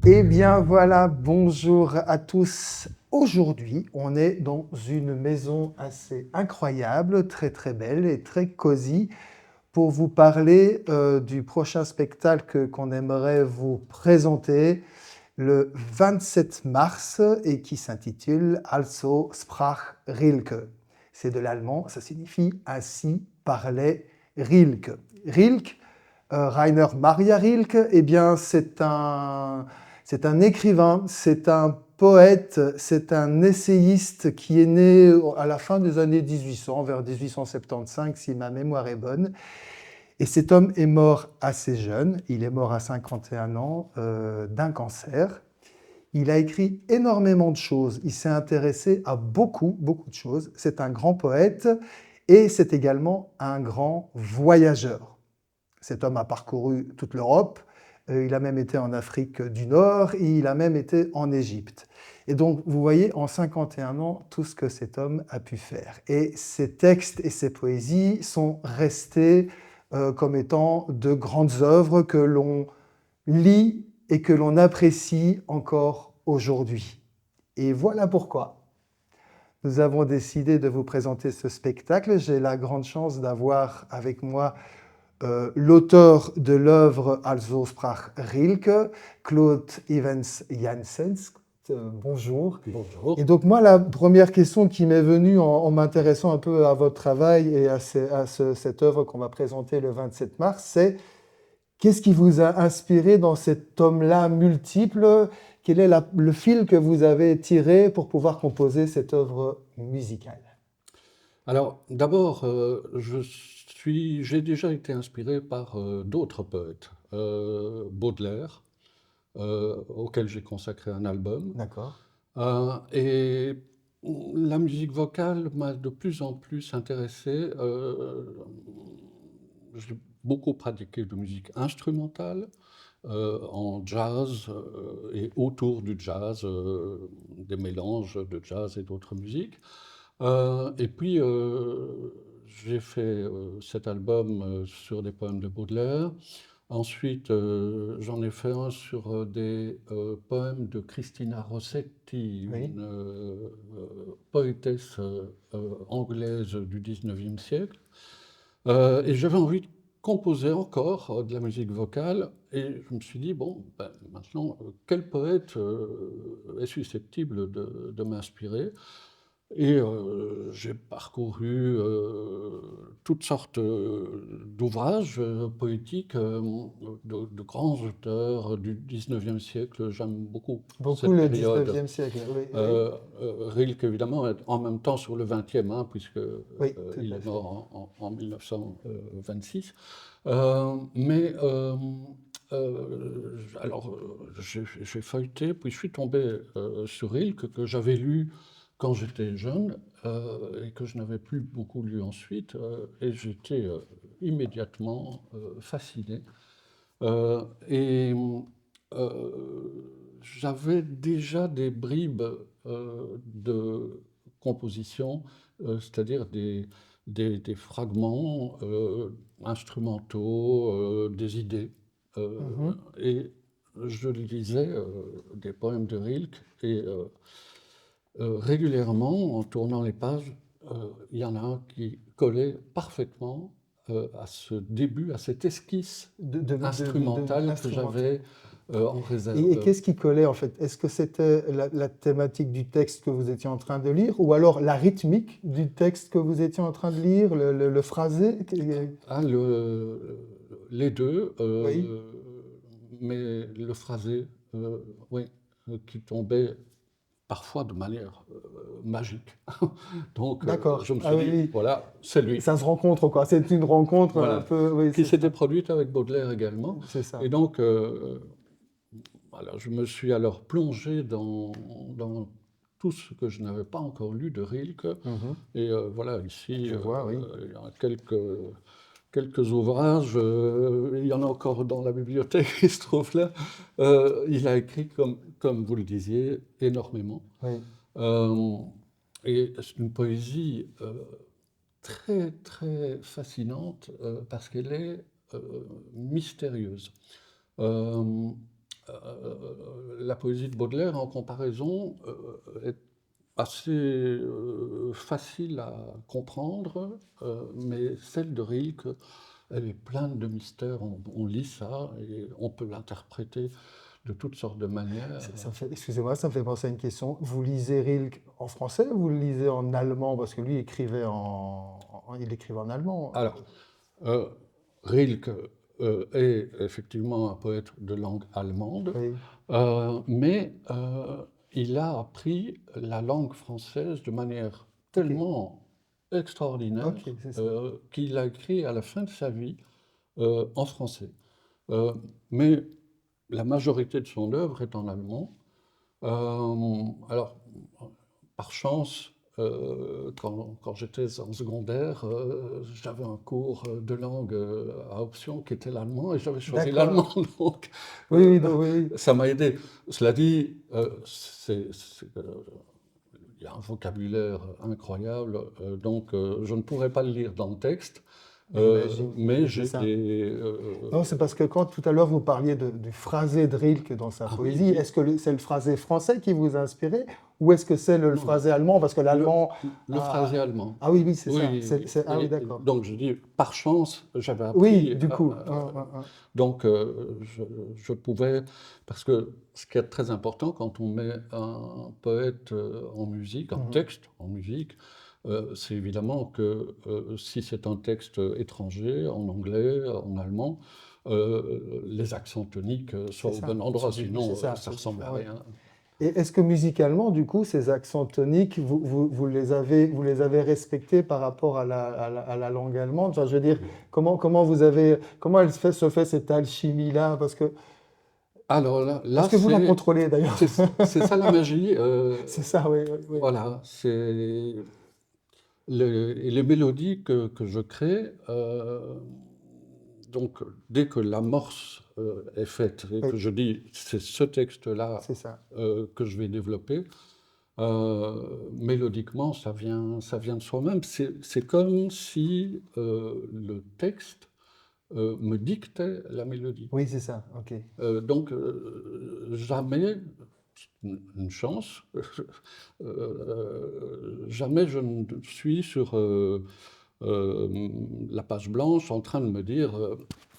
Eh bien voilà, bonjour à tous. Aujourd'hui, on est dans une maison assez incroyable, très très belle et très cosy pour vous parler du prochain spectacle qu'on aimerait vous présenter le 27 mars et qui s'intitule Also sprach Rilke. C'est de l'allemand, ça signifie ainsi parlait Rilke. Rilke, Rainer Maria Rilke, eh bien c'est un écrivain, c'est un poète, c'est un essayiste qui est né à la fin des années 1800, vers 1875 si ma mémoire est bonne. Et cet homme est mort assez jeune, il est mort à 51 ans d'un cancer. Il a écrit énormément de choses, il s'est intéressé à beaucoup, beaucoup de choses. C'est un grand poète et c'est également un grand voyageur. Cet homme a parcouru toute l'Europe, il a même été en Afrique du Nord et il a même été en Égypte. Et donc, vous voyez en 51 ans tout ce que cet homme a pu faire. Et ses textes et ses poésies sont restés comme étant de grandes œuvres que l'on lit et que l'on apprécie encore aujourd'hui. Et voilà pourquoi nous avons décidé de vous présenter ce spectacle. J'ai la grande chance d'avoir avec moi l'auteur de l'œuvre Also sprach Rilke, Claude Evans Janssens. Bonjour. Bonjour. Et donc moi, la première question qui m'est venue en m'intéressant un peu à votre travail et à cette œuvre qu'on va présenter le 27 mars, c'est qu'est-ce qui vous a inspiré dans cet homme-là multiple? Quel est le fil que vous avez tiré pour pouvoir composer cette œuvre musicale? Alors, d'abord, j'ai déjà été inspiré par d'autres poètes. Baudelaire, auquel j'ai consacré un album. D'accord. Et la musique vocale m'a de plus en plus intéressé. J'ai beaucoup pratiqué de musique instrumentale, en jazz et autour du jazz, des mélanges de jazz et d'autres musiques. Et puis, j'ai fait cet album sur des poèmes de Baudelaire. Ensuite, j'en ai fait un sur des poèmes de Christina Rossetti, Oui. une poétesse anglaise du 19e siècle. Et j'avais envie de composer encore de la musique vocale, et je me suis dit, bon, ben, maintenant, quel poète est susceptible de m'inspirer? Et j'ai parcouru toutes sortes d'ouvrages poétiques de grands auteurs du 19e siècle. J'aime beaucoup Beaucoup cette le période. 19e siècle, oui, oui. Rilke, évidemment, est en même temps sur le 20e, hein, puisque Oui, tout il à est fait. mort en 1926. J'ai feuilleté, puis je suis tombé sur Rilke, que j'avais lu quand j'étais jeune et que je n'avais plus beaucoup lu ensuite, et j'étais immédiatement fasciné. Et j'avais déjà des bribes de composition, c'est-à-dire des fragments instrumentaux, des idées. Mhm. Et je lisais des poèmes de Rilke, et régulièrement, en tournant les pages, il y en a un qui collait parfaitement à ce début, à cette esquisse instrumentale que Instrumental. j'avais en Et réserve. qu'est-ce qui collait en fait? Est-ce que c'était la thématique du texte que vous étiez en train de lire ou alors la rythmique du texte que vous étiez en train de lire, le phrasé? Ah, les deux, Oui, mais le phrasé, oui, qui tombait parfois de manière magique. Donc je d'accord. me Ah suis oui, dit, oui. voilà, c'est lui. Ça se rencontre quoi. C'est une rencontre un Voilà, peu, oui, qui c'est s'était ça. produite avec Baudelaire également. C'est Et ça. donc, voilà, je me suis alors plongé dans tout ce que je n'avais pas encore lu de Rilke. Mhm. Et voilà, ici, Je vois, oui. il y a quelques ouvrages. Il y en a encore dans la bibliothèque qui se trouve là. Il a écrit, comme vous le disiez, énormément. Oui. Euh, et c'est une poésie très, très fascinante parce qu'elle est mystérieuse. Euh, la poésie de Baudelaire, en comparaison, est assez facile à comprendre, mais celle de Rilke, elle est pleine de mystères. On lit ça et on peut l'interpréter de toutes sortes de manières. Excusez-moi, ça me fait penser à une question. Vous lisez Rilke en français ou vous le lisez en allemand? Parce que lui écrivait il écrivait en allemand. Alors, euh, Rilke est effectivement un poète de langue allemande, Oui, mais il a appris la langue française de manière ok, tellement ok, extraordinaire c'est ça. qu'il a écrit à la fin de sa vie en français. Euh, mais la majorité de son œuvre est en allemand. Alors, par chance, quand j'étais en secondaire, j'avais un cours de langue à option qui était l'allemand et j'avais choisi l'allemand. D'accord. Donc, Oui, euh, oui, oui, oui. ça m'a aidé. Cela dit, il y a un vocabulaire incroyable, donc je ne pourrais pas le lire dans le texte, J'imagine, mais c'est j'ai ça. des... Non, c'est parce que quand tout à l'heure vous parliez du phrasé de Rilke dans sa ah oui, poésie, oui, est-ce que c'est le phrasé français qui vous a inspiré ou est-ce que c'est le non, phrasé allemand? Parce que le, l'allemand. le phrasé Ah, allemand. ah oui, oui, c'est ça. Oui, oui. Ah oui, d'accord. Donc je dis, par chance, j'avais Oui, appris. du coup. Donc je pouvais, parce que ce qui est très important quand on met un poète en musique, un Mhm. texte en musique, c'est évidemment que si c'est un texte étranger, en anglais, en allemand, les accents toniques soient C'est au ça. bon endroit, C'est sinon ça. ça ressemble à Ouais. rien. Et est-ce que musicalement, du coup, ces accents toniques, vous les avez respectés par rapport à la langue allemande? Enfin, je veux dire, Oui. comment se fait cette alchimie-là? Alors là Est-ce que vous la contrôlez d'ailleurs? c'est ça la magie. C'est ça, oui, oui, oui. Voilà, c'est et les mélodies que je crée. Donc, dès que l'amorce est faite et Oui, que je dis c'est ce texte-là c'est ça. que je vais développer, mélodiquement, ça vient de soi-même. C'est comme si le texte me dictait la mélodie. Oui, c'est ça. Ok. Donc, jamais, une chance, jamais je ne suis sur la page blanche en train de me dire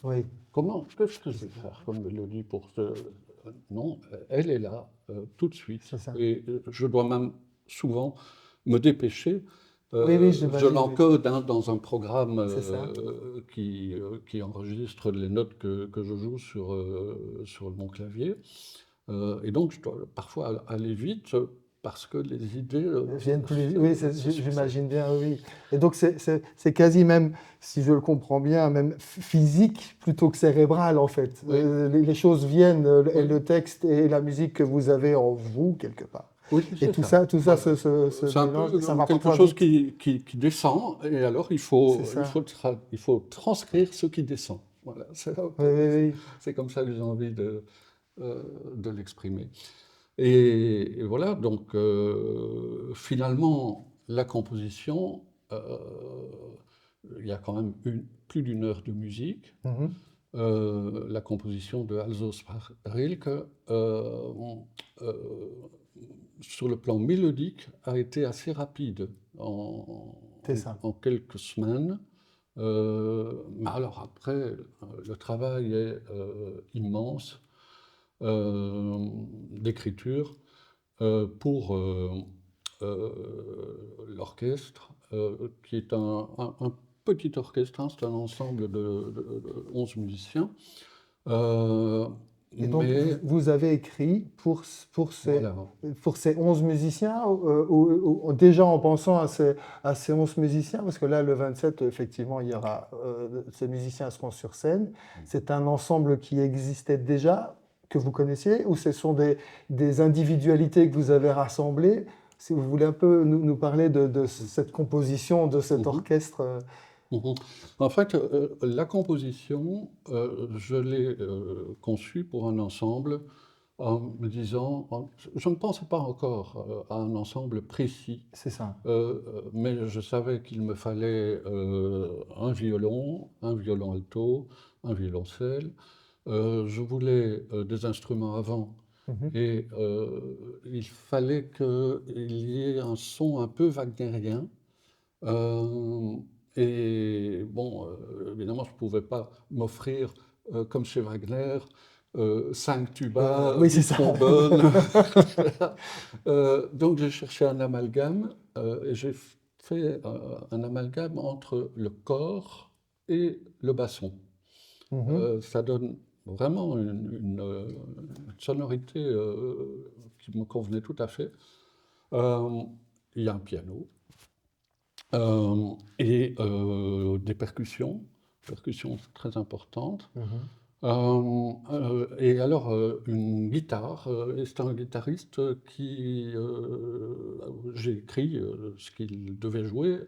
Oui, qu'est-ce que je vais faire comme mélodie pour ce... Non, elle est là, tout de suite. c'est ça. Et je dois même souvent me dépêcher. Oui, oui, Je j'imagine, oui. l'encode dans un programme C'est ça. qui enregistre les notes que je joue sur mon clavier. Et donc, je dois parfois aller vite parce que les idées Viennent plus. Oui, se succèdent. j'imagine bien, oui, oui. Et donc, c'est quasi même, si je le comprends bien, même physique plutôt que cérébral, en fait. Oui, Les choses viennent, et oui, le texte et la musique que vous avez en vous, quelque part. oui, Et c'est ça. tout ça Voilà. se C'est un mélange peu et ça va quelque parfois chose vite. qui descend, et alors C'est ça. il faut transcrire ce qui descend. Voilà, c'est un Oui, peu- oui, oui. c'est comme ça que j'ai envie de l'exprimer. Et voilà, donc finalement, la composition, il y a quand même plus d'une heure de musique. Mhm. La composition de Alsos par Rilke, euh, sur le plan mélodique, a été assez rapide C'est ça. en quelques semaines. Mais alors après, le travail est immense d'écriture pour l'orchestre, qui est un petit orchestre, hein, c'est un ensemble de 11 musiciens. Euh, Et donc, mais vous avez écrit voilà, pour ces 11 musiciens, déjà en pensant à ces 11 musiciens, parce que là, le 27, effectivement, il y aura, ces musiciens seront sur scène. C'est un ensemble qui existait déjà, que vous connaissiez, ou ce sont des individualités que vous avez rassemblées? Si vous voulez un peu nous parler de cette composition, de cet mhm, orchestre. mhm. En fait, la composition, je l'ai conçue pour un ensemble en me disant, je ne pensais pas encore à un ensemble précis. C'est ça. Mais je savais qu'il me fallait un violon alto, un violoncelle, Je voulais des instruments avant Mhm. et il fallait qu'il y ait un son un peu wagnérien. Euh, et bon, évidemment, je ne pouvais pas m'offrir, comme chez Wagner, 5 tubas, Oui, c'est 10 ça. trombones. Donc j'ai cherché un amalgame et j'ai fait un amalgame entre le corps et le basson. Mhm. Ça donne vraiment une sonorité qui me convenait tout à fait. Euh, il y a un piano et des percussions, percussions très importantes. Mhm. Et alors une guitare, et c'est un guitariste qui, j'ai écrit ce qu'il devait jouer,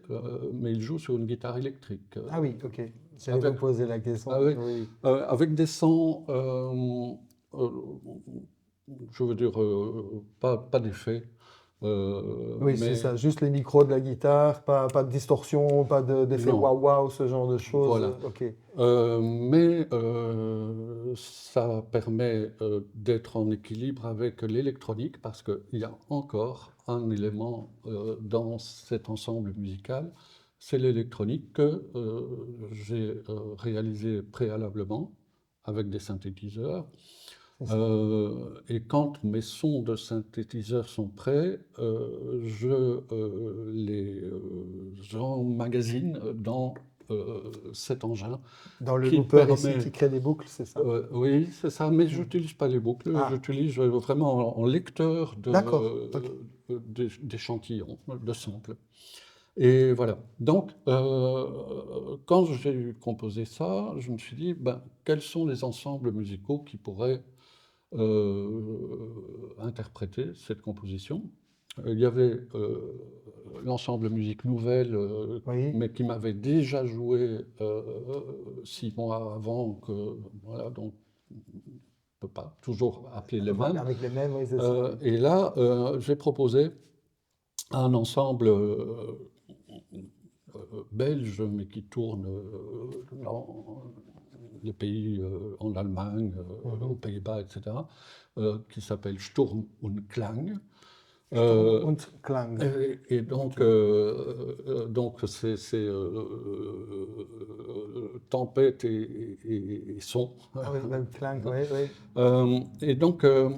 mais il joue sur une guitare électrique, Ah oui, ok. J'allais avec, vous poser la ah question. oui, Oui, avec des sons, euh, je veux dire, pas d'effet, oui, c'est mais ça. Juste les micros de la guitare, pas de distorsion, pas d'effet non, waouh waouh, ce genre de choses. voilà. Ok. Mais ça permet d'être en équilibre avec l'électronique parce qu'il y a encore un élément dans cet ensemble musical, c'est l'électronique que j'ai réalisé préalablement avec des synthétiseurs. C'est ça. Et quand mes sons de synthétiseur sont prêts, je les emmagasine dans cet engin Dans le qui looper ici qui permet, crée des boucles, c'est ça? oui, c'est ça, mais je Mhm. n'utilise pas les boucles, Ah, j'utilise vraiment en lecteur d'accord. Ok. d'échantillons, de samples. Et voilà. Donc, quand j'ai composé ça, je me suis dit, ben, quels sont les ensembles musicaux qui pourraient interpréter cette composition. Il y avait l'ensemble musique nouvelle, Oui, mais qui m'avait déjà joué 6 mois avant, voilà, donc on ne peut pas toujours appeler les mêmes. avec les mêmes, oui, c'est ça. Oui. Et là, j'ai proposé un ensemble belge, mais qui tourne dans les pays, en Allemagne, aux Mhm. Pays-Bas, etc., qui s'appelle Sturm und Klang. Sturm Euh, und Klang. et donc, Ok. tempête et son. Ah oui, même Klang, oui, oui. Et donc, euh,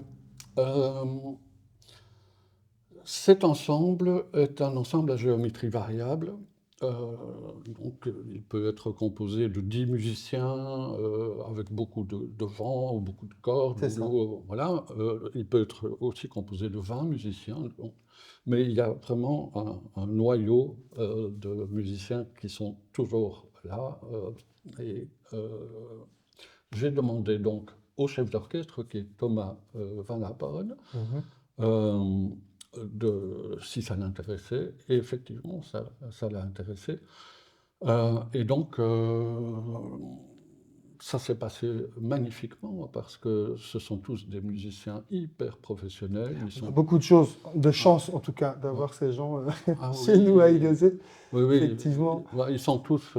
cet ensemble est un ensemble à géométrie variable. Euh, donc, il peut être composé de 10 musiciens avec beaucoup de vent ou beaucoup de cordes. C'est ça. Voilà. Il peut être aussi composé de 20 musiciens. Bon. Mais il y a vraiment un noyau de musiciens qui sont toujours là. Et j'ai demandé donc au chef d'orchestre, qui est Thomas Van Aperen, Mhm. euh, si ça l'intéressait. Et effectivement, ça l'a intéressé. Et donc, ça s'est passé magnifiquement parce que ce sont tous des musiciens hyper professionnels. Ils On a sont. beaucoup de choses, de Ah, chance en tout cas, ah, d'avoir ces gens ah chez nous à oui, Égosé. oui, oui. Effectivement, Ouais, ils sont tous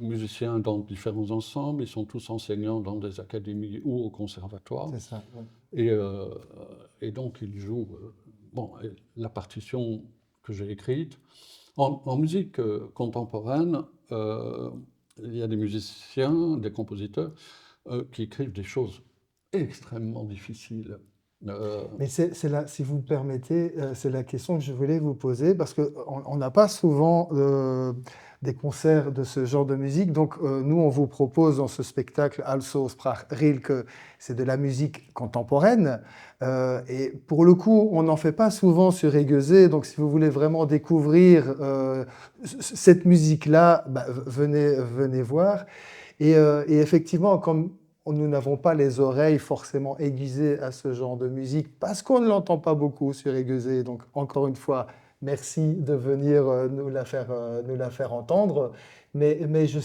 musiciens dans différents ensembles. Ils sont tous enseignants dans des académies ou au conservatoire. c'est ça. Oui. Et, euh, et donc, ils jouent. Bon, et la partition que j'ai écrite. En musique contemporaine, il y a des musiciens, des compositeurs qui écrivent des choses extrêmement difficiles. Euh, Mais c'est là, si vous me permettez, c'est la question que je voulais vous poser parce qu'on on n'a pas souvent des concerts de ce genre de musique. Donc, nous, on vous propose dans ce spectacle Also Sprach Rilke, c'est de la musique contemporaine. Et pour le coup, on n'en fait pas souvent sur Égosé. Donc, si vous voulez vraiment découvrir cette musique-là, bah, venez voir. Et effectivement, comme nous n'avons pas les oreilles forcément aiguisées à ce genre de musique, parce qu'on ne l'entend pas beaucoup sur Aiguezé. Donc, encore une fois, merci de venir nous la faire entendre. Mais je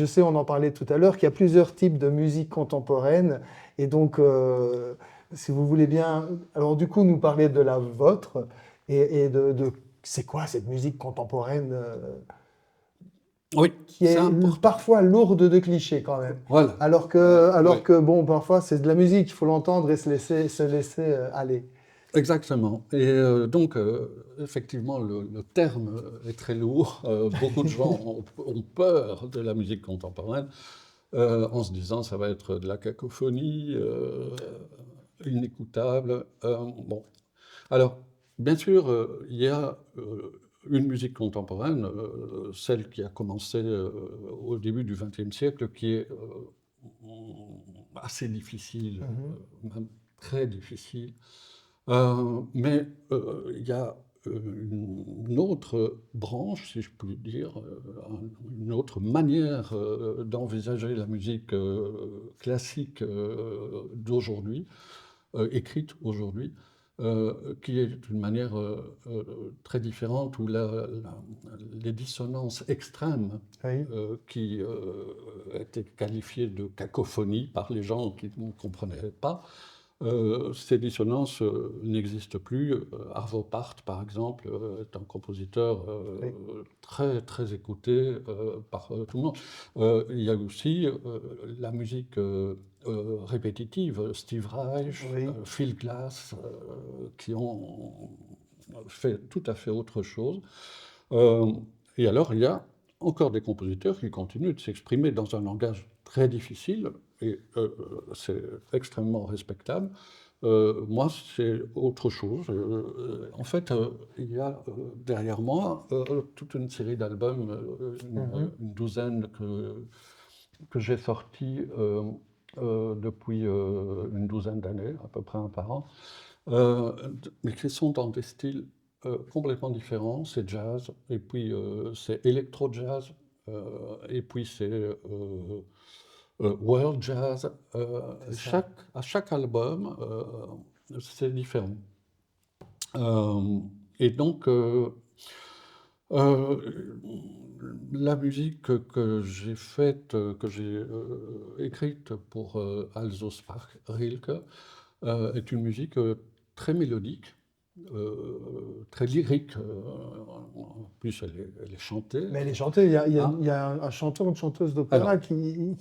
sais, on en parlait tout à l'heure, qu'il y a plusieurs types de musique contemporaine. Et donc, si vous voulez bien, alors du coup, nous parler de la vôtre et de c'est quoi cette musique contemporaine Oui, qui c'est est important. parfois lourde de clichés quand même. Voilà. Alors que, Oui, bon, parfois c'est de la musique, il faut l'entendre et se laisser aller. exactement. Et donc, effectivement, le terme est très lourd. Beaucoup de gens ont peur de la musique contemporaine en se disant ça va être de la cacophonie, inécoutable. Bon, alors, bien sûr, il y a une musique contemporaine, celle qui a commencé au début du XXe siècle, qui est assez difficile, Mhm. même très difficile. Mais il y a une autre branche, si je puis dire, une autre manière d'envisager la musique classique d'aujourd'hui, écrite aujourd'hui, qui est une manière très différente où les dissonances extrêmes Oui, qui étaient qualifiées de cacophonie par les gens qui ne comprenaient pas, ces dissonances n'existent plus. Arvo Pärt, par exemple, est un compositeur oui, très, très écouté par tout le monde. Il y a aussi la musique répétitive, Steve Reich, oui. Phil Glass, qui ont fait tout à fait autre chose. Euh, et alors, il y a encore des compositeurs qui continuent de s'exprimer dans un langage très difficile, et c'est extrêmement respectable. Moi, c'est autre chose. En fait, il y a derrière moi toute une série d'albums, Mhm. une douzaine que j'ai sortis depuis une douzaine d'années, à peu près un par an, mais qui sont dans des styles complètement différents. C'est jazz, et puis c'est électro-jazz, et puis c'est world jazz. C'est ça. À chaque album, c'est différent. Euh, et donc, euh, la musique que j'ai faite, que j'ai écrite pour Also sprach Rilke, est une musique très mélodique, très lyrique. En plus, elle est chantée. Mais elle est chantée, Hein. il y a un chanteur, une chanteuse d'opéra Alors,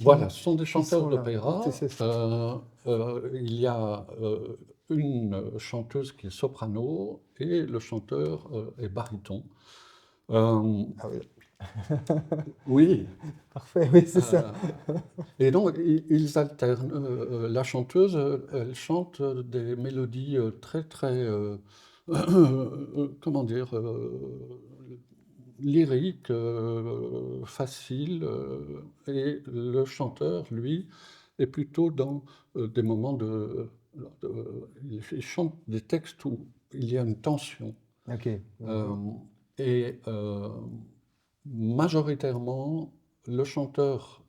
voilà, ce sont des qui chanteurs sont là. d'opéra. Il y a une chanteuse qui est soprano et le chanteur est baryton. Euh, Ah oui, oui, parfait, oui, c'est ça. euh, et donc ils alternent. La chanteuse, elle chante des mélodies très très, comment dire, lyriques, faciles, et le chanteur, lui, est plutôt dans des moments il chante des textes où il y a une tension. Ok, Euh, d'accord. et majoritairement, le chanteur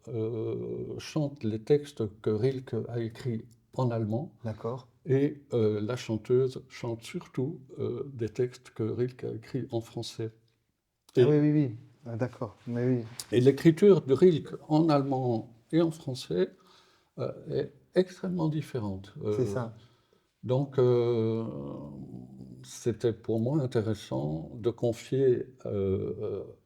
chante les textes que Rilke a écrits en allemand, D'accord. et la chanteuse chante surtout des textes que Rilke a écrits en français. Ah Et, oui, oui, oui. Ah, d'accord. Mais oui, et l'écriture de Rilke en allemand et en français est extrêmement différente. c'est ça. Donc, c'était pour moi intéressant de confier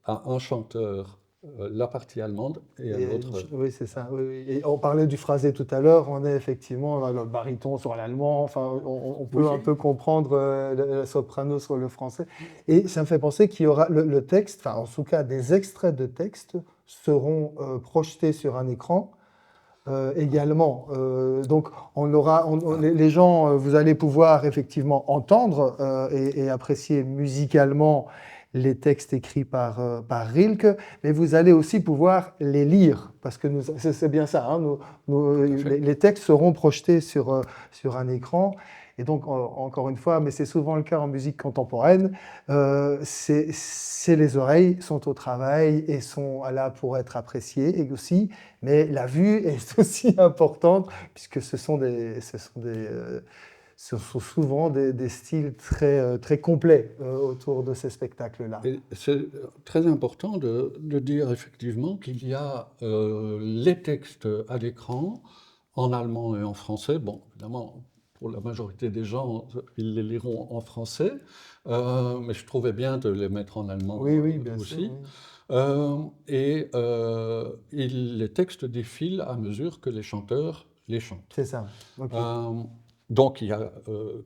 à un chanteur la partie allemande et à l'autre. Oui, c'est ça. Oui, oui. Et on parlait du phrasé tout à l'heure. On est effectivement dans le baryton sur l'allemand. Enfin, on peut un Oui, peu comprendre le soprano sur le français. Et ça me fait penser qu'il y aura le texte, enfin, en tout cas, des extraits de texte seront projetés sur un écran. Également. Donc, les gens, vous allez pouvoir effectivement entendre et apprécier musicalement les textes écrits par Rilke, mais vous allez aussi pouvoir les lire, parce que c'est bien ça, hein, tout à fait. les textes seront projetés sur un écran. Et donc, encore une fois, mais c'est souvent le cas en musique contemporaine, les oreilles sont au travail et sont là pour être appréciées et aussi, mais la vue est aussi importante puisque ce sont souvent des styles très complets autour de ces spectacles-là. Et c'est très important de dire effectivement qu'il y a les textes à l'écran en allemand et en français. Bon, évidemment, pour la majorité des gens, ils les liront en français, mais je trouvais bien de les mettre en allemand Oui, oui, bien sûr. aussi. Oui. Les textes défilent à mesure que les chanteurs les chantent. C'est ça. Ok. Donc il y a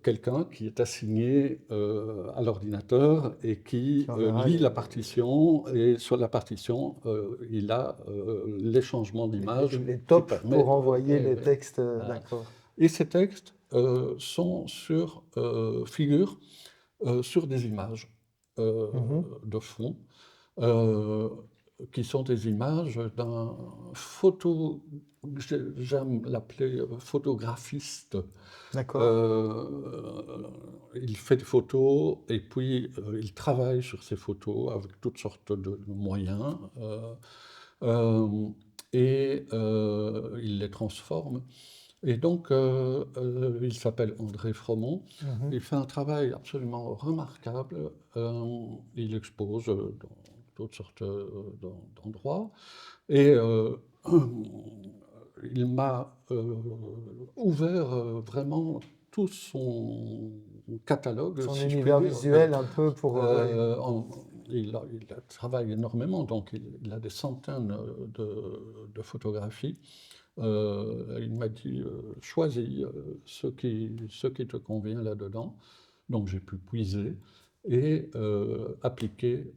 quelqu'un qui est assigné à l'ordinateur et qui enverra lit les, la partition, et sur la partition, il a les changements d'image les qui tops pour permettent... envoyer les ouais. textes. Voilà. D'accord. Et ces textes figurent sur des images Mhm. de fond, euh, qui sont des images d'un j'aime l'appeler photographiste. D'accord. Euh, il fait des photos et puis il travaille sur ces photos avec toutes sortes de moyens, euh, il les transforme. Et donc, il s'appelle André Fromont. Mhm. Il fait un travail absolument remarquable. Il expose dans toutes sortes d'endroits. Et il m'a ouvert vraiment tout son catalogue, Son si je puis univers dire. visuel un peu pour. Ouais. Il travaille énormément, donc il a des centaines de photographies. Il m'a dit, choisis ce qui te convient là-dedans. Donc j'ai pu puiser et appliquer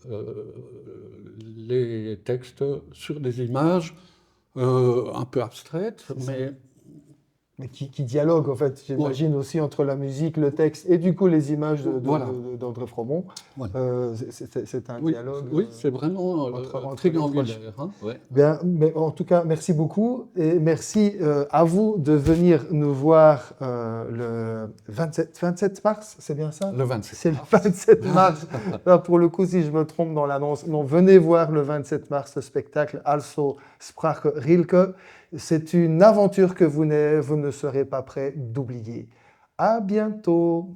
les textes sur des images un peu abstraites, C'est ça. mais Mais qui dialogue, en fait, ouais, j'imagine aussi entre la musique, le texte et du coup les images voilà, d'André Fromont. voilà. C'est un Oui, dialogue oui, c'est vraiment entre les trois. triangulaire, hein, ouais. Bien, mais en tout cas, merci beaucoup et merci à vous de venir nous voir le 27 mars, c'est bien ça? Le 27 C'est le mars. 27 mars. Là, pour le coup, si je me trompe dans l'annonce, non, venez voir le 27 mars ce spectacle, Also Sprache Rilke. C'est une aventure que vous ne serez pas prêt d'oublier. À bientôt.